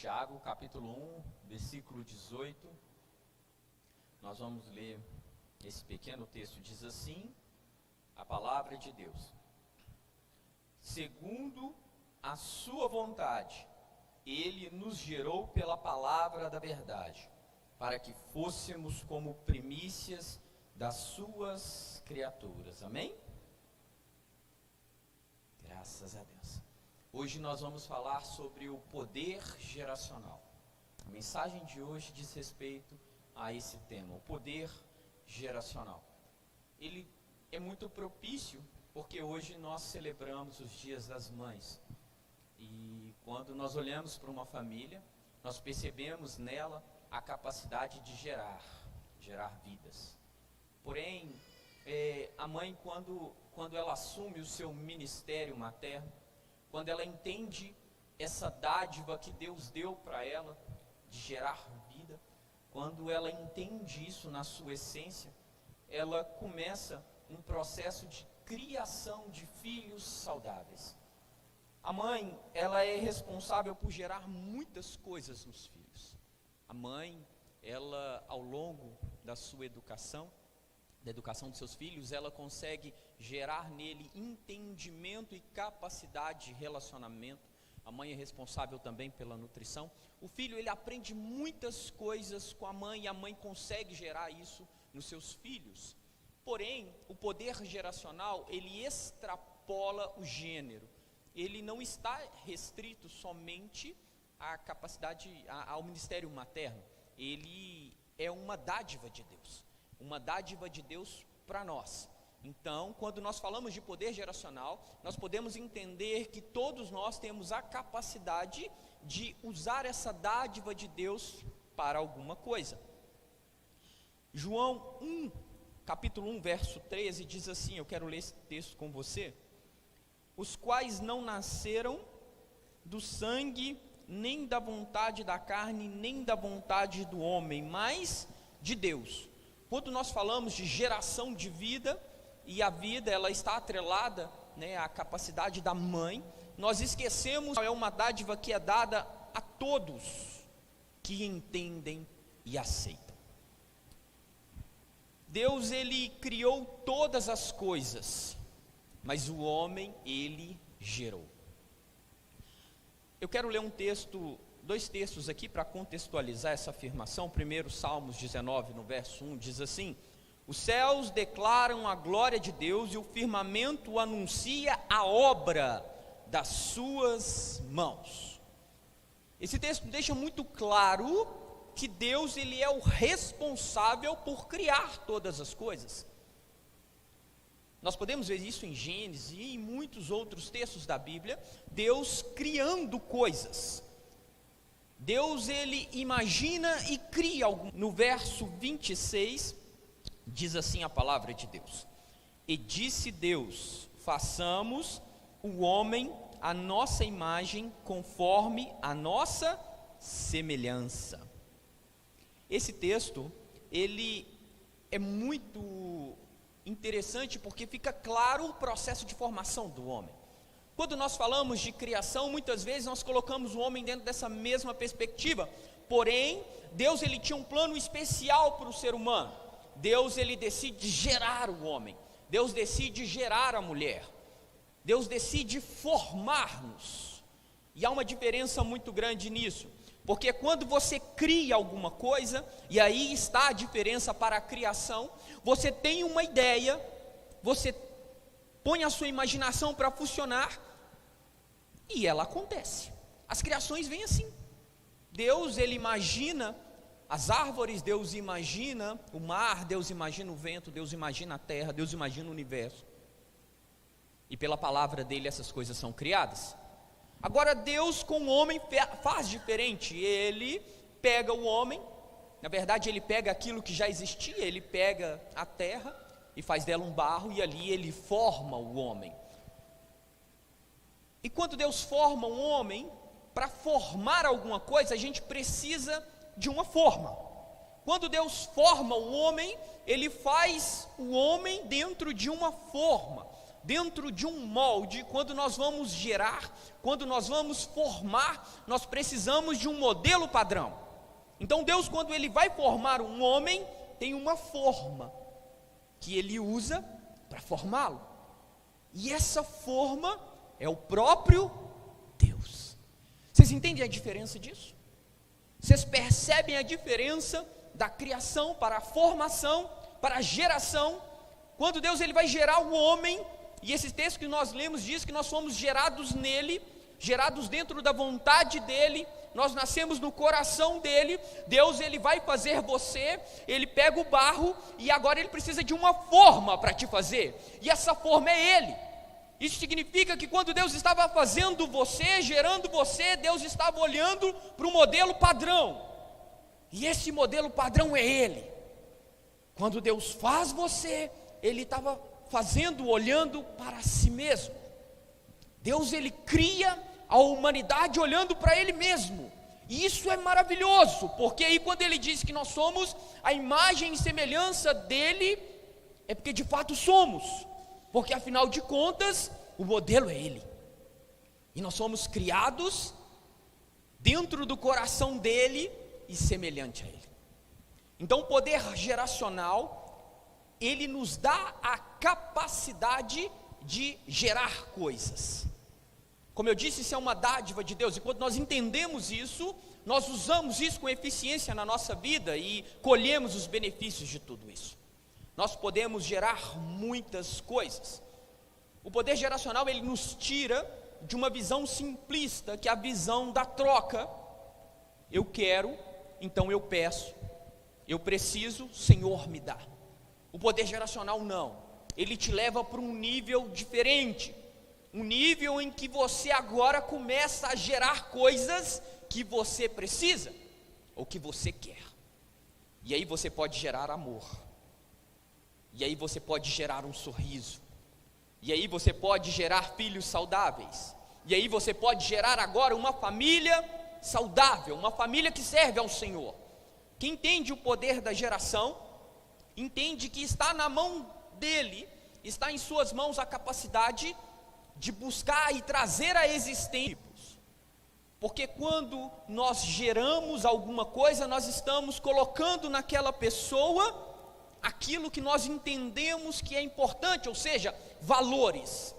Tiago, capítulo 1, versículo 18. Nós vamos ler esse pequeno texto. Diz assim a palavra de Deus: segundo a sua vontade, Ele nos gerou pela palavra da verdade, para que fôssemos como primícias das suas criaturas. Amém? Graças a Deus. Hoje nós vamos falar sobre o poder geracional. A mensagem de hoje diz respeito a esse tema, o poder geracional. Ele é muito propício porque hoje nós celebramos os dias das mães. E quando nós olhamos para uma família, nós percebemos nela a capacidade de gerar vidas. Porém, a mãe, quando ela assume o seu ministério materno, quando ela entende essa dádiva que Deus deu para ela, de gerar vida, quando ela entende isso na sua essência, ela começa um processo de criação de filhos saudáveis. A mãe, ela é responsável por gerar muitas coisas nos filhos. A mãe, ela, ao longo da sua educação, da educação dos seus filhos, ela consegue gerar nele entendimento e capacidade de relacionamento. A mãe é responsável também pela nutrição. O filho, ele aprende muitas coisas com a mãe, e a mãe consegue gerar isso nos seus filhos. Porém, o poder geracional, ele extrapola o gênero. Ele não está restrito somente à capacidade, ao ministério materno. Ele é uma dádiva de Deus. Uma dádiva de Deus para nós. Então, quando nós falamos de poder geracional, nós podemos entender que todos nós temos a capacidade de usar essa dádiva de Deus para alguma coisa. João 1, capítulo 1, verso 13, diz assim, eu quero ler esse texto com você: os quais não nasceram do sangue, nem da vontade da carne, nem da vontade do homem, mas de Deus. Quando nós falamos de geração de vida, e a vida ela está atrelada, à capacidade da mãe, nós esquecemos, é uma dádiva que é dada a todos que entendem e aceitam. Deus, ele criou todas as coisas, mas o homem, ele gerou. Eu quero ler dois textos aqui para contextualizar essa afirmação. Primeiro, Salmos 19, no verso 1, diz assim: os céus declaram a glória de Deus, e o firmamento anuncia a obra das suas mãos. Esse texto deixa muito claro que Deus, ele é o responsável por criar todas as coisas. Nós podemos ver isso em Gênesis e em muitos outros textos da Bíblia, Deus criando coisas. Deus, ele imagina e cria algo. No verso 26, diz assim a palavra de Deus: e disse Deus, façamos o homem à nossa imagem, conforme a nossa semelhança. Esse texto, ele é muito interessante porque fica claro o processo de formação do homem. Quando nós falamos de criação, muitas vezes nós colocamos o homem dentro dessa mesma perspectiva. Porém, Deus, ele tinha um plano especial para o ser humano. Deus, ele decide gerar o homem. Deus decide gerar a mulher. Deus decide formar-nos. E há uma diferença muito grande nisso. Porque quando você cria alguma coisa, e aí está a diferença para a criação, você tem uma ideia, você põe a sua imaginação para funcionar, e ela acontece. As criações vêm assim. Deus, ele imagina as árvores, Deus imagina o mar, Deus imagina o vento, Deus imagina a terra, Deus imagina o universo. E pela palavra dele essas coisas são criadas. Agora Deus com o homem faz diferente. Ele pega o homem, na verdade ele pega aquilo que já existia, ele pega a terra e faz dela um barro, e ali ele forma o homem. E quando Deus forma um homem, para formar alguma coisa, a gente precisa de uma forma. Quando Deus forma o homem, ele faz o homem dentro de uma forma. dentro de um molde, quando nós vamos gerar, quando nós vamos formar, nós precisamos de um modelo padrão. Então Deus, quando Ele vai formar um homem, tem uma forma que Ele usa para formá-lo. E essa forma é o próprio Deus. Vocês entendem a diferença disso? Vocês percebem a diferença da criação para a formação, para a geração? Quando Deus ele vai gerar o homem, e esse texto que nós lemos diz que nós fomos gerados nele, gerados dentro da vontade dele, nós nascemos no coração dele. Deus ele vai fazer você, ele pega o barro e agora ele precisa de uma forma para te fazer, e essa forma é ele. Isso significa que quando Deus estava fazendo você, gerando você, Deus estava olhando para um modelo padrão, e esse modelo padrão é ele. Quando Deus faz você, ele estava fazendo, olhando para si mesmo. Deus ele cria a humanidade olhando para ele mesmo, e isso é maravilhoso, porque aí quando ele diz que nós somos a imagem e semelhança dele, é porque de fato somos, porque afinal de contas o modelo é ele, e nós somos criados dentro do coração dele e semelhante a ele. Então o poder geracional, ele nos dá a capacidade de gerar coisas. Como eu disse, isso é uma dádiva de Deus, e quando nós entendemos isso, nós usamos isso com eficiência na nossa vida e colhemos os benefícios de tudo isso. Nós podemos gerar muitas coisas. O poder geracional, ele nos tira de uma visão simplista, que é a visão da troca. Eu quero, então eu peço. Eu preciso, Senhor me dá. O poder geracional não, ele te leva para um nível diferente, um nível em que você agora começa a gerar coisas que você precisa, ou que você quer, e aí você pode gerar amor, e aí você pode gerar um sorriso, e aí você pode gerar filhos saudáveis, e aí você pode gerar agora uma família saudável, uma família que serve ao Senhor. Quem entende o poder da geração, entende que está na mão dele, está em suas mãos a capacidade de buscar e trazer à existência. Porque quando nós geramos alguma coisa, nós estamos colocando naquela pessoa aquilo que nós entendemos que é importante, ou seja, valores.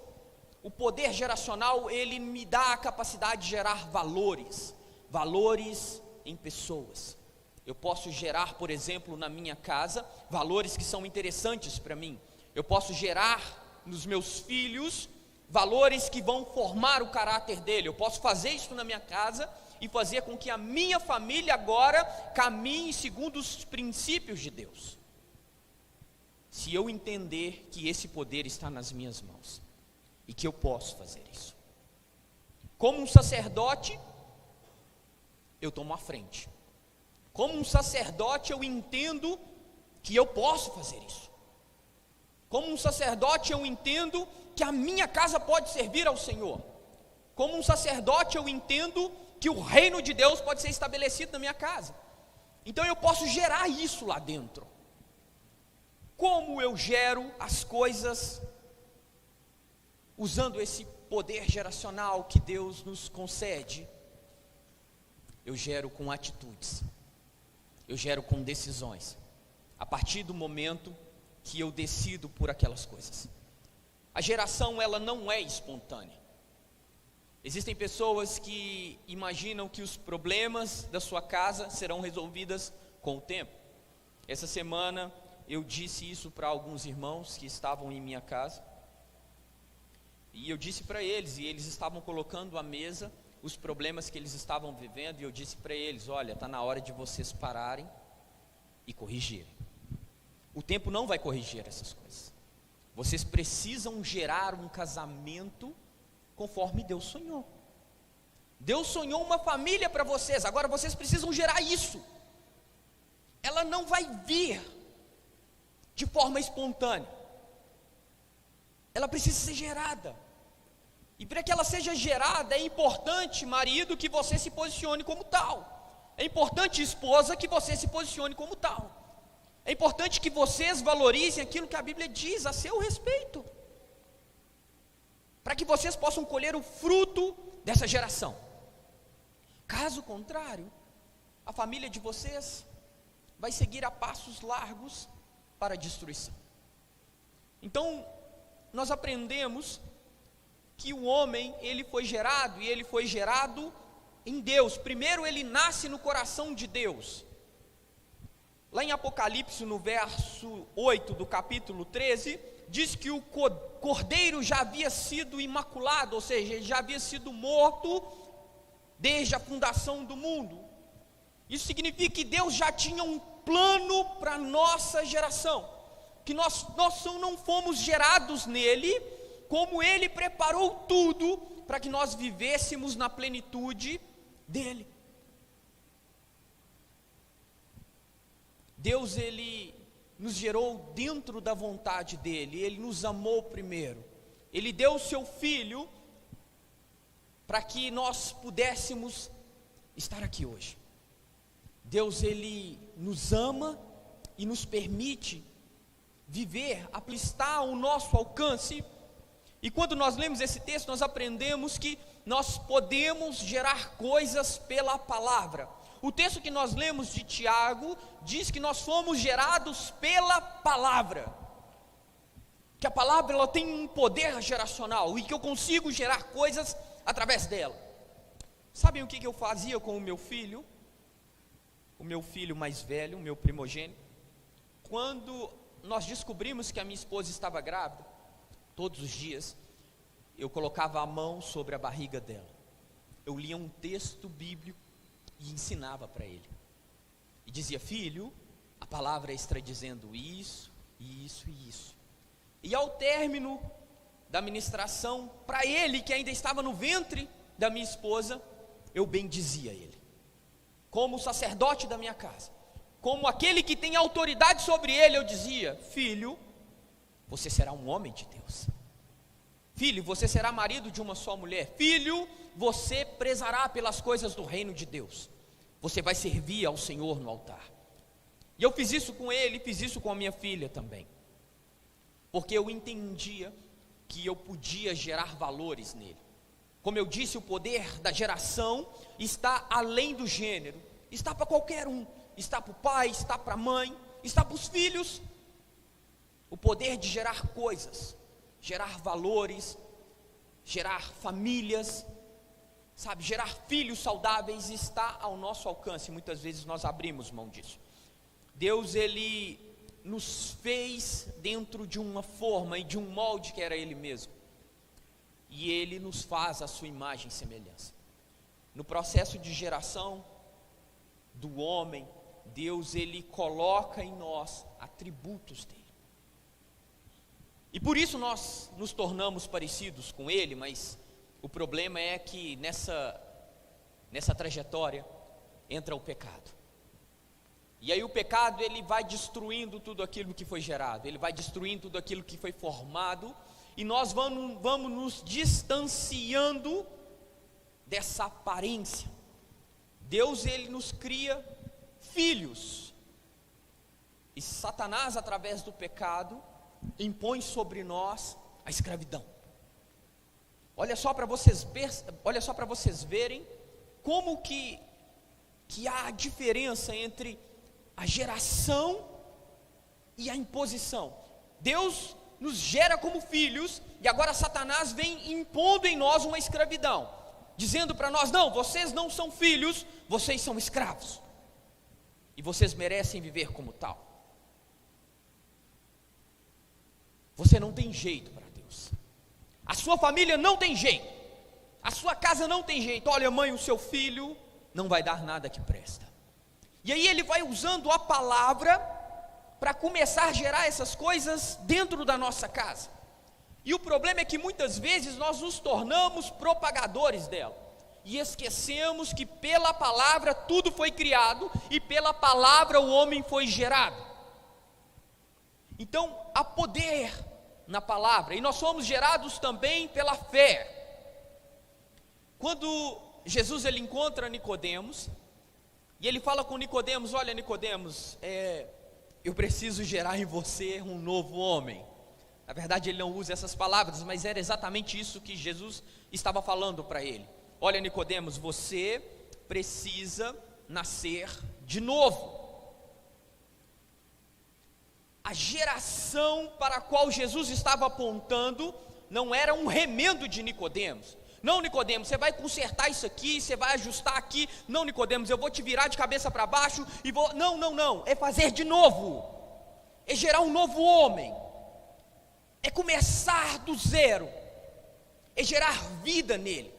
O poder geracional, ele me dá a capacidade de gerar valores, valores em pessoas. Eu posso gerar, por exemplo, na minha casa, valores que são interessantes para mim. Eu posso gerar nos meus filhos valores que vão formar o caráter dele. Eu posso fazer isso na minha casa e fazer com que a minha família agora caminhe segundo os princípios de Deus. Se eu entender que esse poder está nas minhas mãos e que eu posso fazer isso. Como um sacerdote, eu tomo a frente. Como um sacerdote, eu entendo que eu posso fazer isso. Como um sacerdote, eu entendo que a minha casa pode servir ao Senhor. Como um sacerdote, eu entendo que o reino de Deus pode ser estabelecido na minha casa. Então eu posso gerar isso lá dentro. Como eu gero as coisas usando esse poder geracional que Deus nos concede? Eu gero com atitudes. Eu gero com decisões, a partir do momento que eu decido por aquelas coisas. A geração, ela não é espontânea. Existem pessoas que imaginam que os problemas da sua casa serão resolvidos com o tempo. Essa semana eu disse isso para alguns irmãos que estavam em minha casa, e eu disse para eles, e eles estavam colocando à mesa os problemas que eles estavam vivendo, e eu disse para eles: olha, está na hora de vocês pararem e corrigirem. O tempo não vai corrigir essas coisas. Vocês precisam gerar um casamento conforme Deus sonhou. Deus sonhou uma família para vocês, agora vocês precisam gerar isso. Ela não vai vir de forma espontânea, ela precisa ser gerada. E para que ela seja gerada, é importante, marido, que você se posicione como tal. É importante, esposa, que você se posicione como tal. É importante que vocês valorizem aquilo que a Bíblia diz a seu respeito. para que vocês possam colher o fruto dessa geração. Caso contrário, a família de vocês vai seguir a passos largos para a destruição. Então, nós aprendemos que o homem, ele foi gerado, e ele foi gerado em Deus. Primeiro ele nasce no coração de Deus. Lá em Apocalipse, no verso 8 do capítulo 13, diz que o cordeiro já havia sido imaculado, ou seja, ele já havia sido morto desde a fundação do mundo. Isso significa que Deus já tinha um plano para a nossa geração, que nós não fomos gerados nele, como ele preparou tudo para que nós vivêssemos na plenitude dele. Deus, ele nos gerou dentro da vontade dele, ele nos amou primeiro, ele deu o seu filho para que nós pudéssemos estar aqui hoje. Deus, ele nos ama e nos permite viver, está ao nosso alcance. E quando nós lemos esse texto, nós aprendemos que nós podemos gerar coisas pela palavra. O texto que nós lemos de Tiago diz que nós fomos gerados pela palavra, que a palavra ela tem um poder geracional e que eu consigo gerar coisas através dela. Sabem o que eu fazia com o meu filho mais velho, o meu primogênito? Quando nós descobrimos que a minha esposa estava grávida, todos os dias eu colocava a mão sobre a barriga dela, eu lia um texto bíblico e ensinava para ele, e dizia: filho, a palavra está dizendo isso, isso e isso. E ao término da ministração, para ele que ainda estava no ventre da minha esposa, eu bendizia ele, como sacerdote da minha casa, como aquele que tem autoridade sobre ele. Eu dizia: filho, você será um homem de Deus. Filho, você será marido de uma só mulher. Filho, você prezará pelas coisas do reino de Deus. Você vai servir ao Senhor no altar. E eu fiz isso com ele, fiz isso com a minha filha também, porque eu entendia que eu podia gerar valores nele. Como eu disse, o poder da geração está além do gênero, está para qualquer um, está para o pai, está para a mãe, está para os filhos. O poder de gerar coisas, gerar valores, gerar famílias, sabe, gerar filhos saudáveis está ao nosso alcance. Muitas vezes nós abrimos mão disso. Deus, ele nos fez dentro de uma forma e de um molde que era ele mesmo, e ele nos faz a sua imagem e semelhança. No processo de geração do homem, Deus, ele coloca em nós atributos dele, e por isso nós nos tornamos parecidos com ele. Mas o problema é que nessa trajetória entra o pecado. E aí o pecado, ele vai destruindo tudo aquilo que foi gerado, ele vai destruindo tudo aquilo que foi formado, e nós vamos nos distanciando dessa aparência. Deus, ele nos cria filhos, e Satanás, através do pecado, impõe sobre nós a escravidão. Olha só para vocês verem como que há a diferença entre a geração e a imposição. Deus nos gera como filhos, e agora Satanás vem impondo em nós uma escravidão, dizendo para nós: não, vocês não são filhos, vocês são escravos, e vocês merecem viver como tal. Você não tem jeito para Deus, a sua família não tem jeito, a sua casa não tem jeito. Olha, mãe, o seu filho não vai dar nada que presta. E aí ele vai usando a palavra para começar a gerar essas coisas dentro da nossa casa. E o problema é que muitas vezes nós nos tornamos propagadores dela, e esquecemos que pela palavra tudo foi criado, e pela palavra o homem foi gerado. Então há poder na palavra, e nós somos gerados também pela fé. Quando Jesus, ele encontra Nicodemos, e ele fala com Nicodemos: olha, Nicodemos, eu preciso gerar em você um novo homem. Na verdade ele não usa essas palavras, mas era exatamente isso que Jesus estava falando para ele. Olha, Nicodemos, você precisa nascer de novo. A geração para a qual Jesus estava apontando não era um remendo de Nicodemos. Não, Nicodemos, você vai consertar isso aqui, você vai ajustar aqui. Não, Nicodemos, eu vou te virar de cabeça para baixo e vou... Não, é fazer de novo. É gerar um novo homem. É começar do zero. É gerar vida nele.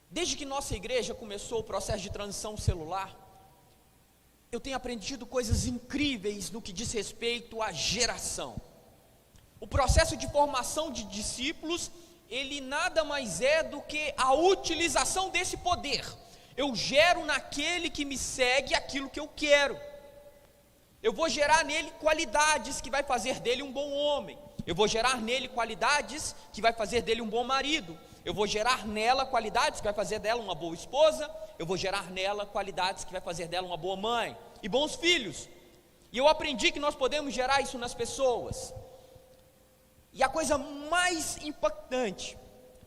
Desde que nossa igreja começou o processo de transição celular, eu tenho aprendido coisas incríveis no que diz respeito à geração. O processo de formação de discípulos, ele nada mais é do que a utilização desse poder. Eu gero naquele que me segue aquilo que eu quero. Eu vou gerar nele qualidades que vai fazer dele um bom homem. Eu vou gerar nele qualidades que vai fazer dele um bom marido. Eu vou gerar nela qualidades que vai fazer dela uma boa esposa. Eu vou gerar nela qualidades que vai fazer dela uma boa mãe e bons filhos. E eu aprendi que nós podemos gerar isso nas pessoas. E a coisa mais impactante,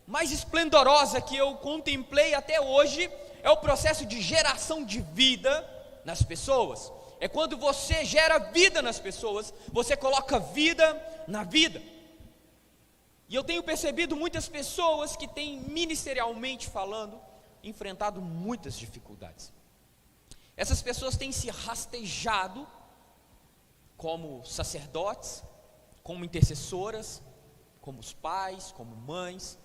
mais esplendorosa que eu contemplei até hoje é o processo de geração de vida nas pessoas. É quando você gera vida nas pessoas, você coloca vida na vida. E eu tenho percebido muitas pessoas que têm, ministerialmente falando, enfrentado muitas dificuldades. Essas pessoas têm se rastejado como sacerdotes, como intercessoras, como os pais, como mães.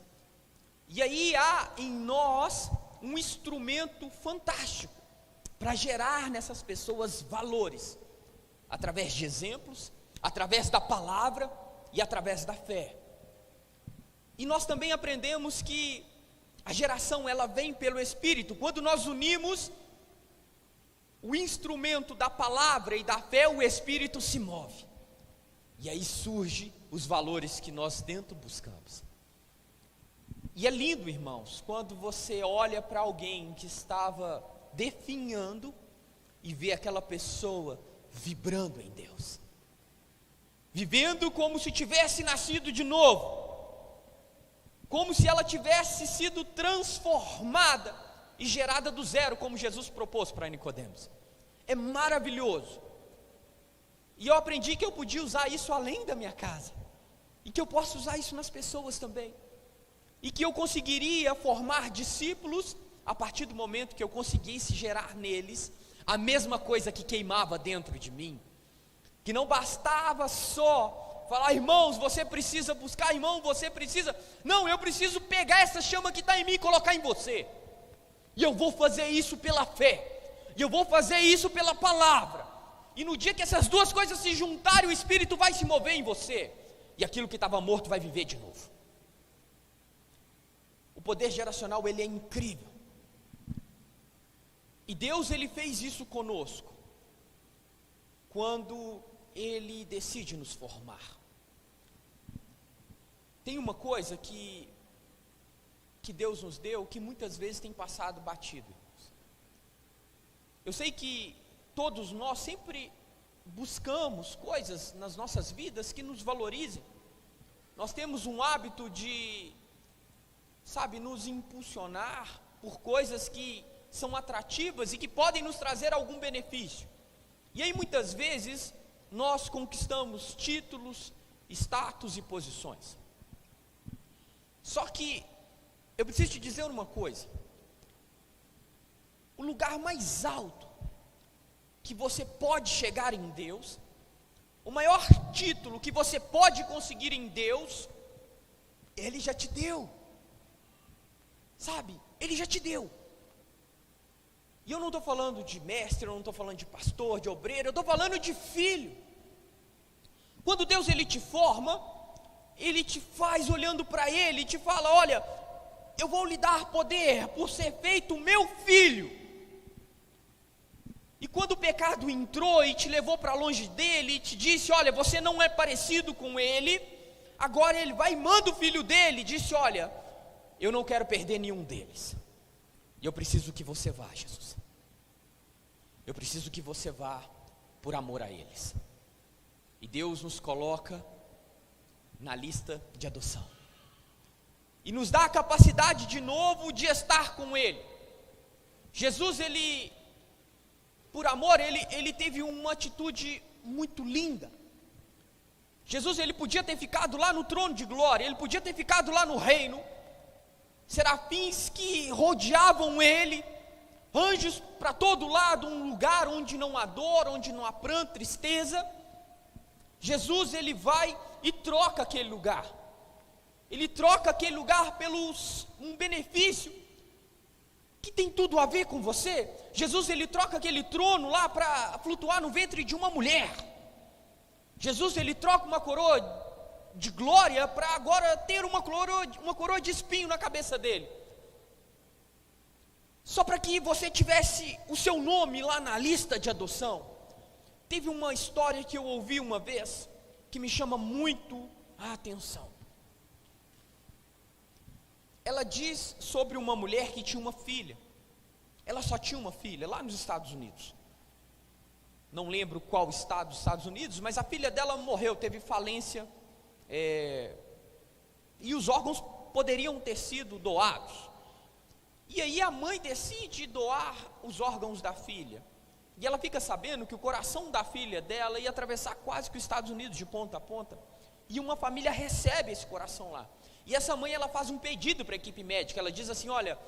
E aí há em nós um instrumento fantástico para gerar nessas pessoas valores, através de exemplos, através da palavra e através da fé. E nós também aprendemos que a geração ela vem pelo Espírito. Quando nós unimos o instrumento da palavra e da fé, o Espírito se move. E aí surgem os valores que nós dentro buscamos. E é lindo, irmãos, quando você olha para alguém que estava definhando e vê aquela pessoa vibrando em Deus, vivendo como se tivesse nascido de novo, como se ela tivesse sido transformada e gerada do zero, como Jesus propôs para Nicodemos. É maravilhoso. E eu aprendi que eu podia usar isso além da minha casa, e que eu posso usar isso nas pessoas também, e que eu conseguiria formar discípulos a partir do momento que eu conseguisse gerar neles a mesma coisa que queimava dentro de mim. Que não bastava só falar, irmãos, você precisa buscar, irmão, você precisa. Não, eu preciso pegar essa chama que está em mim e colocar em você. E eu vou fazer isso pela fé, e eu vou fazer isso pela palavra. E no dia que essas duas coisas se juntarem, o Espírito vai se mover em você, e aquilo que estava morto vai viver de novo. O poder geracional, ele é incrível. E Deus, ele fez isso conosco, quando Ele decide nos formar. Tem uma coisa que Deus nos deu, que muitas vezes tem passado batido. Eu sei que todos nós sempre buscamos coisas nas nossas vidas que nos valorizem. Nós temos um hábito de, nos impulsionar por coisas que são atrativas e que podem nos trazer algum benefício. E aí muitas vezes nós conquistamos títulos, status e posições. Só que eu preciso te dizer uma coisa: o lugar mais alto que você pode chegar em Deus, o maior título que você pode conseguir em Deus, Ele já te deu. Ele já te deu. E eu não estou falando de mestre, eu não estou falando de pastor, de obreiro, eu estou falando de filho. Quando Deus ele te forma, Ele te faz olhando para Ele e te fala: olha, eu vou lhe dar poder por ser feito meu filho. E quando o pecado entrou e te levou para longe dele e te disse: olha, você não é parecido com ele, agora Ele vai e manda o filho dele e disse: olha, eu não quero perder nenhum deles, e eu preciso que você vá, Jesus. Eu preciso que você vá por amor a eles. E Deus nos coloca na lista de adoção. E nos dá a capacidade de novo de estar com Ele. Jesus, Ele, por amor, Ele teve uma atitude muito linda. Jesus, Ele podia ter ficado lá no trono de glória, Ele podia ter ficado lá no reino, serafins que rodeavam Ele, anjos para todo lado, um lugar onde não há dor, onde não há pranto, tristeza. Jesus, Ele vai e troca aquele lugar. Ele troca aquele lugar pelos um benefício que tem tudo a ver com você. Jesus, Ele troca aquele trono lá para flutuar no ventre de uma mulher. Jesus, Ele troca uma coroa de glória para agora ter uma coroa de espinho na cabeça dele. Só para que você tivesse o seu nome lá na lista de adoção. Teve uma história que eu ouvi uma vez, que me chama muito a atenção. Ela diz sobre uma mulher que tinha uma filha. Ela só tinha uma filha, lá nos Estados Unidos. Não lembro qual estado dos Estados Unidos, mas a filha dela morreu, teve falência, e os órgãos poderiam ter sido doados. E aí a mãe decide doar os órgãos da filha. E ela fica sabendo que o coração da filha dela ia atravessar quase que os Estados Unidos de ponta a ponta. E uma família recebe esse coração lá. E essa mãe, ela faz um pedido para a equipe médica. Ela diz assim, olha,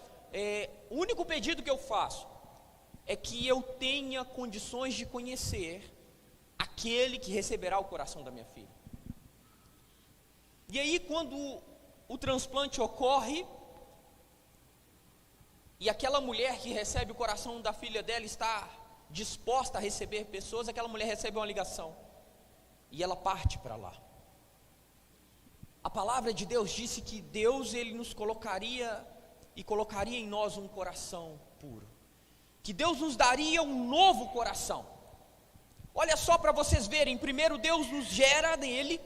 o único pedido que eu faço é que eu tenha condições de conhecer aquele que receberá o coração da minha filha. E aí quando o transplante ocorre, e aquela mulher que recebe o coração da filha dela está disposta a receber pessoas, aquela mulher recebe uma ligação, e ela parte para lá. A palavra de Deus disse que Deus, Ele nos colocaria e colocaria em nós um coração puro, que Deus nos daria um novo coração. Olha só para vocês verem, primeiro Deus nos gera nele,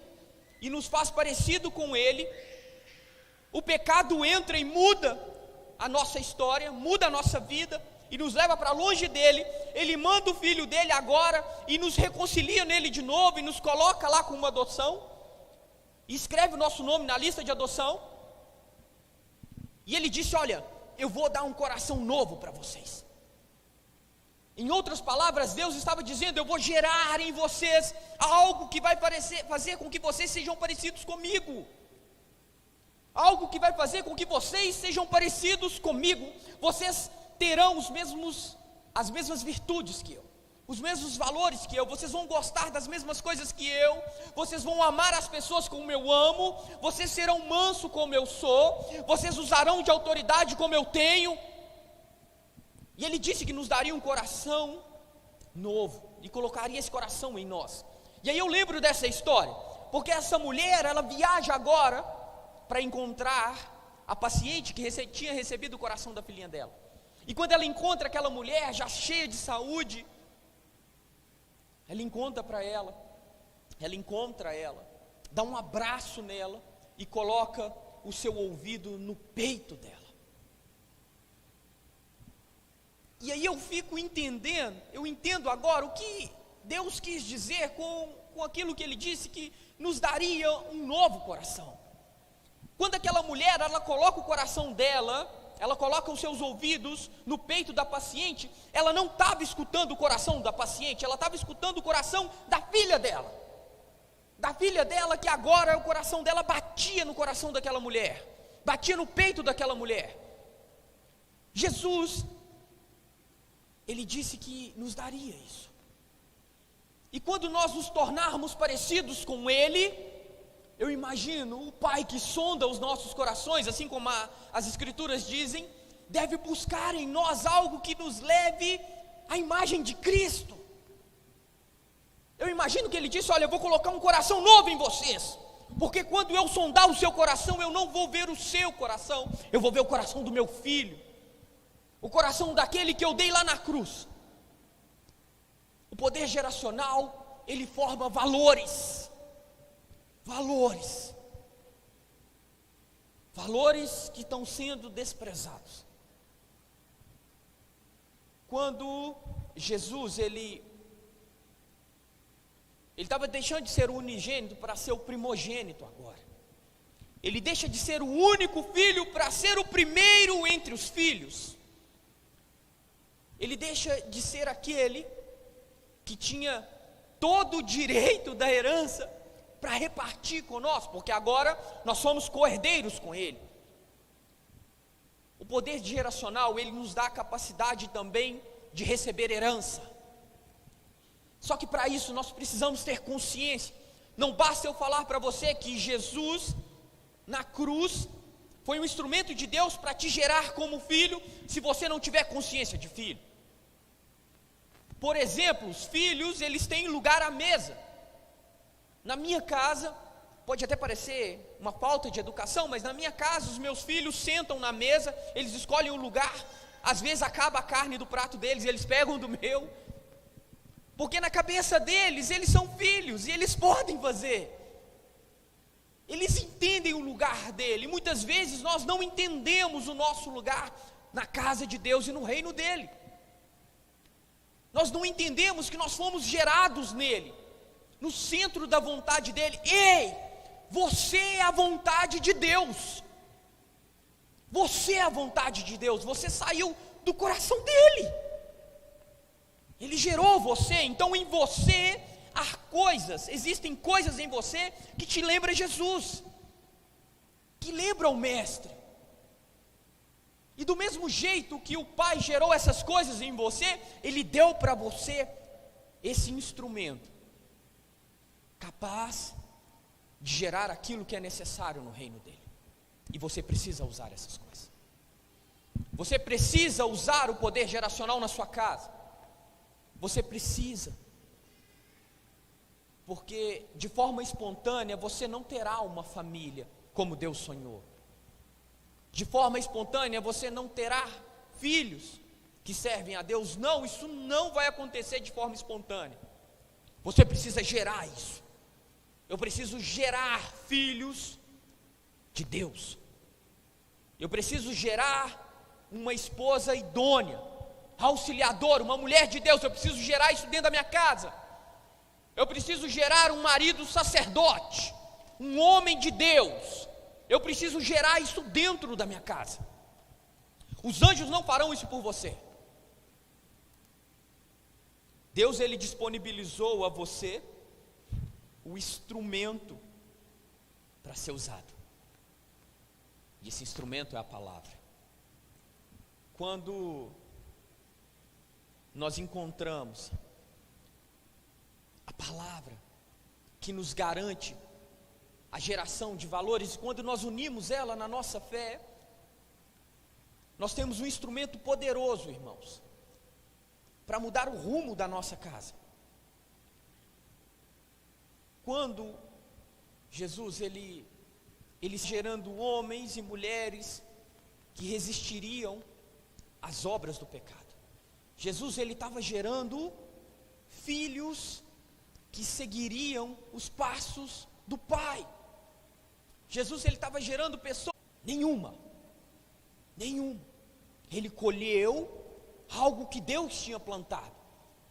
e nos faz parecido com Ele. O pecado entra e muda a nossa história, muda a nossa vida, e nos leva para longe dele. Ele manda o filho dele agora, e nos reconcilia nele de novo, e nos coloca lá com uma adoção, e escreve o nosso nome na lista de adoção. E ele disse, olha, eu vou dar um coração novo para vocês. Em outras palavras, Deus estava dizendo, eu vou gerar em vocês algo que vai fazer com que vocês sejam parecidos comigo. Algo que vai fazer com que vocês sejam parecidos comigo. Vocês terão as mesmas virtudes que eu, os mesmos valores que eu, vocês vão gostar das mesmas coisas que eu, vocês vão amar as pessoas como eu amo, vocês serão mansos como eu sou, vocês usarão de autoridade como eu tenho. E ele disse que nos daria um coração novo, e colocaria esse coração em nós. E aí eu lembro dessa história, porque essa mulher, ela viaja agora para encontrar a paciente que tinha recebido o coração da filhinha dela. E quando ela encontra aquela mulher já cheia de saúde, ela encontra ela, dá um abraço nela e coloca o seu ouvido no peito dela. E aí eu entendo agora o que Deus quis dizer com aquilo que Ele disse, que nos daria um novo coração. Quando aquela mulher, ela coloca o coração dela, ela coloca os seus ouvidos no peito da paciente, ela não estava escutando o coração da paciente, ela estava escutando o coração da filha dela. Da filha dela, que agora o coração dela batia no coração daquela mulher, batia no peito daquela mulher. Jesus, Ele disse que nos daria isso. E quando nós nos tornarmos parecidos com Ele, eu imagino o Pai que sonda os nossos corações, assim como as Escrituras dizem, deve buscar em nós algo que nos leve à imagem de Cristo. Eu imagino que Ele disse, olha, eu vou colocar um coração novo em vocês, porque quando eu sondar o seu coração, eu não vou ver o seu coração, eu vou ver o coração do meu filho, o coração daquele que eu dei lá na cruz. O poder geracional, ele forma valores que estão sendo desprezados. Quando Jesus, ele Ele estava deixando de ser o unigênito para ser o primogênito agora. Ele deixa de ser o único filho para ser o primeiro entre os filhos. Ele deixa de ser aquele que tinha todo o direito da herança para repartir conosco, porque agora nós somos co-herdeiros com Ele. O poder geracional, ele nos dá a capacidade também de receber herança. Só que para isso nós precisamos ter consciência. Não basta eu falar para você que Jesus, na cruz, foi um instrumento de Deus para te gerar como filho, se você não tiver consciência de filho. Por exemplo, os filhos, eles têm lugar à mesa. Na minha casa, pode até parecer uma falta de educação, mas na minha casa os meus filhos sentam na mesa, eles escolhem o lugar, às vezes acaba a carne do prato deles, eles pegam do meu, porque na cabeça deles, eles são filhos e eles podem fazer. Eles entendem o lugar dele. Muitas vezes nós não entendemos o nosso lugar na casa de Deus e no reino dele. Nós não entendemos que nós fomos gerados nele, no centro da vontade dele. Ei, você é a vontade de Deus. Você é a vontade de Deus. Você saiu do coração dele. Ele gerou você. Então em você há coisas, existem coisas em você que te lembram Jesus, que lembram o Mestre. E do mesmo jeito que o Pai gerou essas coisas em você, Ele deu para você esse instrumento, capaz de gerar aquilo que é necessário no reino dEle. E você precisa usar essas coisas. Você precisa usar o poder geracional na sua casa. Você precisa. Porque de forma espontânea você não terá uma família como Deus sonhou. De forma espontânea você não terá filhos que servem a Deus. Não, isso não vai acontecer de forma espontânea. Você precisa gerar isso. Eu preciso gerar filhos de Deus. Eu preciso gerar uma esposa idônea, auxiliadora, uma mulher de Deus. Eu preciso gerar isso dentro da minha casa. Eu preciso gerar um marido sacerdote, um homem de Deus. Eu preciso gerar isso dentro da minha casa. Os anjos não farão isso por você. Deus, Ele disponibilizou a você o instrumento para ser usado. E esse instrumento é a palavra. Quando nós encontramos a palavra que nos garante a geração de valores, quando nós unimos ela na nossa fé, nós temos um instrumento poderoso, irmãos, para mudar o rumo da nossa casa. Quando Jesus, ele gerando homens e mulheres que resistiriam às obras do pecado. Jesus, ele estava gerando filhos que seguiriam os passos do Pai. Jesus, ele estava gerando pessoas, nenhuma. Ele colheu algo que Deus tinha plantado,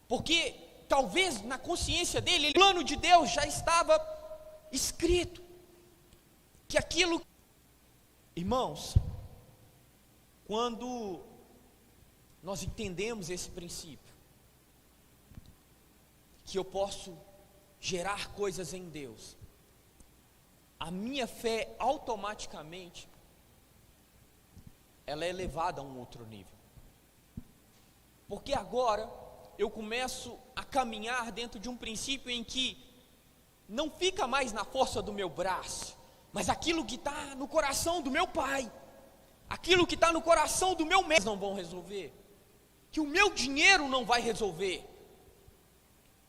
porque talvez na consciência dele, o plano de Deus já estava escrito, que aquilo, irmãos, quando nós entendemos esse princípio, que eu posso gerar coisas em Deus, a minha fé automaticamente, ela é elevada a um outro nível, porque agora eu começo a caminhar dentro de um princípio em que não fica mais na força do meu braço, mas aquilo que está no coração do meu Pai, aquilo que está no coração do meu mestre não vão resolver, que o meu dinheiro não vai resolver,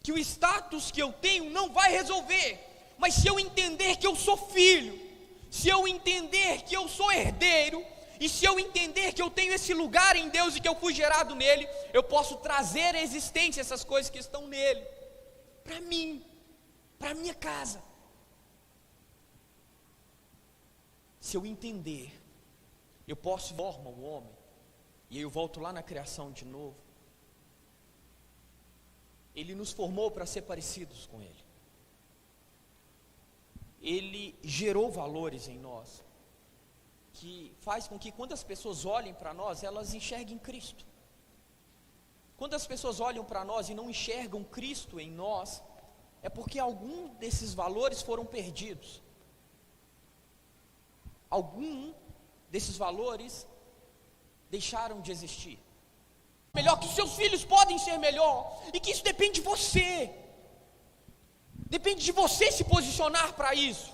que o status que eu tenho não vai resolver, mas se eu entender que eu sou filho, se eu entender que eu sou herdeiro, e se eu entender que eu tenho esse lugar em Deus e que eu fui gerado nele, eu posso trazer à existência essas coisas que estão nele, para mim, para a minha casa. Se eu entender, eu posso formar o homem, e aí eu volto lá na criação de novo. Ele nos formou para ser parecidos com Ele. ele gerou valores em nós, que faz com que quando as pessoas olhem para nós, elas enxerguem Cristo. Quando as pessoas olham para nós e não enxergam Cristo em nós, é porque algum desses valores foram perdidos. Algum desses valores deixaram de existir. Melhor que os seus filhos podem ser melhor, e que isso depende de você. Depende de você se posicionar para isso.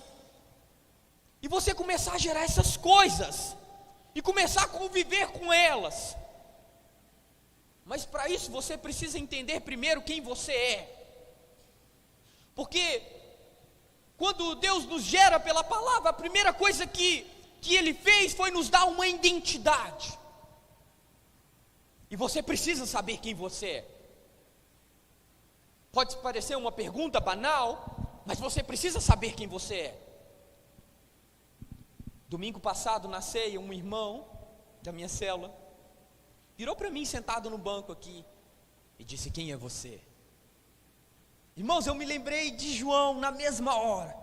E você começar a gerar essas coisas, e começar a conviver com elas. Mas para isso você precisa entender primeiro quem você é. Porque quando Deus nos gera pela palavra, a primeira coisa que Ele fez foi nos dar uma identidade. E você precisa saber quem você é. Pode parecer uma pergunta banal, mas você precisa saber quem você é. Domingo passado, na ceia, um irmão da minha célula virou para mim sentado no banco aqui e disse: quem é você? Irmãos, eu me lembrei de João na mesma hora,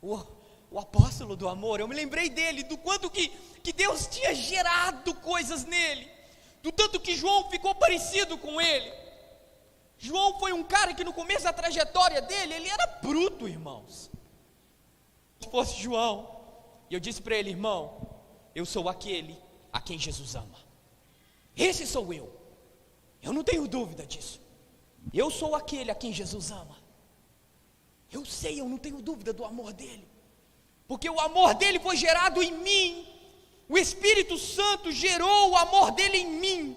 o apóstolo do amor. Eu me lembrei dele, do quanto que Deus tinha gerado coisas nele, do tanto que João ficou parecido com ele. João foi um cara que no começo da trajetória dele, ele era bruto, irmãos. Se fosse João, e eu disse para ele: irmão, eu sou aquele a quem Jesus ama. Esse sou eu. Eu não tenho dúvida disso. Eu sou aquele a quem Jesus ama. Eu sei, eu não tenho dúvida do amor dele, porque o amor dele foi gerado em mim. O Espírito Santo gerou o amor dele em mim.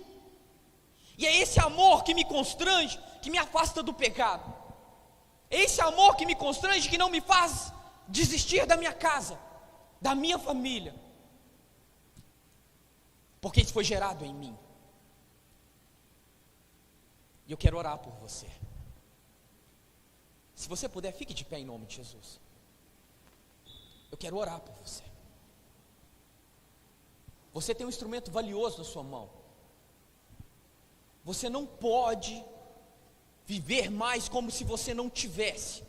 E é esse amor que me constrange, que me afasta do pecado. É esse amor que me constrange, que não me faz desistir da minha casa, da minha família, porque isso foi gerado em mim. E eu quero orar por você. Se você puder, fique de pé em nome de Jesus. Eu quero orar por você. Você tem um instrumento valioso na sua mão. Você não pode viver mais como se você não tivesse,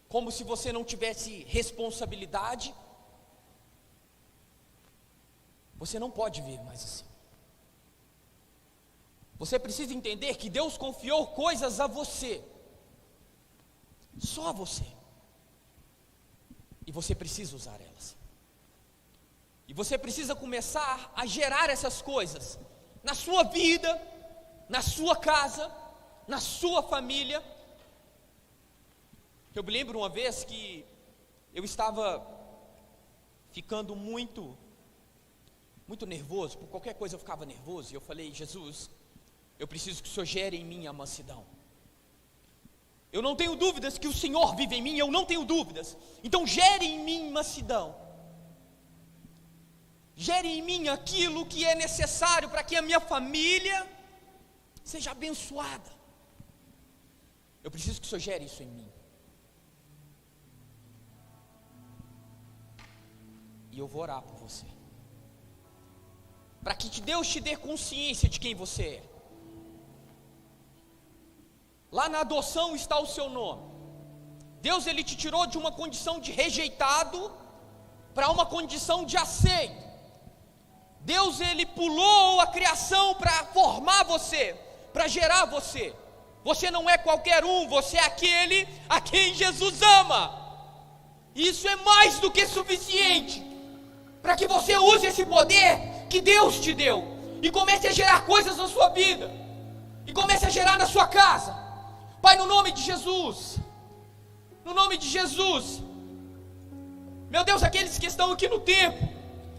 como se você não tivesse responsabilidade. Você não pode viver mais assim. Você precisa entender que Deus confiou coisas a você, só a você, e você precisa usar elas. E você precisa começar a gerar essas coisas na sua vida, na sua casa, na sua família. Eu me lembro uma vez que eu estava ficando muito nervoso. Por qualquer coisa eu ficava nervoso, e eu falei: Jesus, eu preciso que o Senhor gere em mim a mansidão. Eu não tenho dúvidas que o Senhor vive em mim, eu não tenho dúvidas. Então gere em mim mansidão. Gere em mim aquilo que é necessário para que a minha família seja abençoada. Eu preciso que o Senhor gere isso em mim. E eu vou orar por você, para que Deus te dê consciência de quem você é. Lá na adoção está o seu nome. Deus, Ele te tirou de uma condição de rejeitado para uma condição de aceito. Deus, Ele pulou a criação para formar você, para gerar você. Você não é qualquer um, você é aquele a quem Jesus ama. E isso é mais do que suficiente para que você use esse poder que Deus te deu e comece a gerar coisas na sua vida, e comece a gerar na sua casa. Pai, no nome de Jesus, no nome de Jesus, meu Deus, aqueles que estão aqui no templo,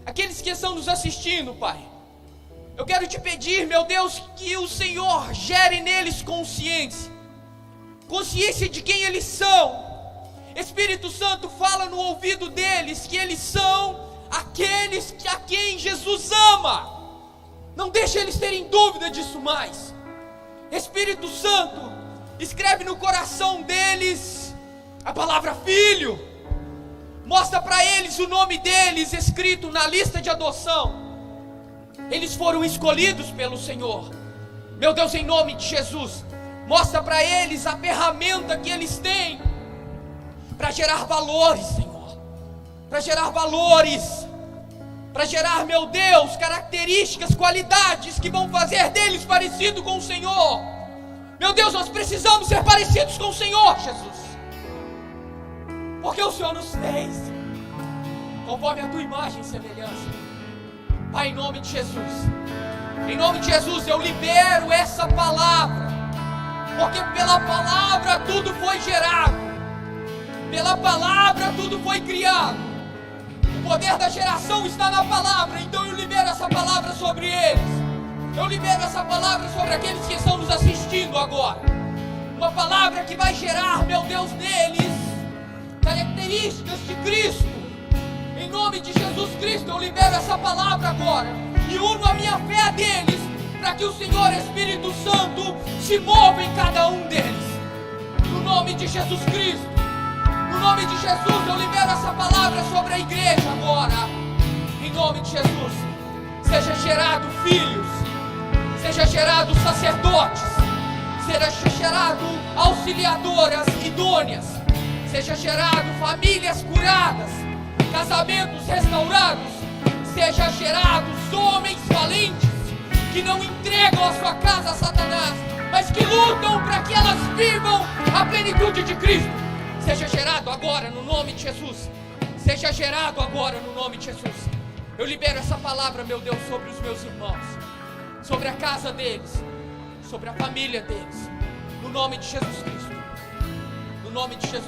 aqueles que estão nos assistindo, Pai, eu quero te pedir, meu Deus, que o Senhor gere neles consciência de quem eles são. Espírito Santo, fala no ouvido deles que eles são aqueles a quem Jesus ama. Não deixe eles terem dúvida disso mais. Espírito Santo, escreve no coração deles a palavra filho. Mostra para eles o nome deles escrito na lista de adoção. Eles foram escolhidos pelo Senhor. Meu Deus, em nome de Jesus, mostra para eles a ferramenta que eles têm, para gerar valores, Senhor, para gerar valores, para gerar, meu Deus, características, qualidades que vão fazer deles parecido com o Senhor. Meu Deus, nós precisamos ser parecidos com o Senhor, Jesus, porque o Senhor nos fez conforme a tua imagem e semelhança. Pai, em nome de Jesus, eu libero essa palavra, porque pela palavra tudo foi gerado, pela palavra tudo foi criado. O poder da geração está na palavra, então eu libero essa palavra sobre eles. Eu libero essa palavra sobre aqueles que estão nos assistindo agora. Uma palavra que vai gerar, meu Deus, neles características de Cristo. Em nome de Jesus Cristo, eu libero essa palavra agora e uno a minha fé deles, para que o Senhor Espírito Santo se mova em cada um deles. No nome de Jesus Cristo, no nome de Jesus, eu libero essa palavra sobre a igreja agora. Em nome de Jesus, seja gerado filhos, seja gerado sacerdotes, seja gerado auxiliadoras idôneas, seja gerado famílias curadas, casamentos restaurados, seja gerados homens valentes que não entregam a sua casa a Satanás, mas que lutam para que elas vivam a plenitude de Cristo. Seja gerado agora no nome de Jesus. Seja gerado agora no nome de Jesus. Eu libero essa palavra, meu Deus, sobre os meus irmãos, sobre a casa deles, sobre a família deles, no nome de Jesus Cristo, no nome de Jesus.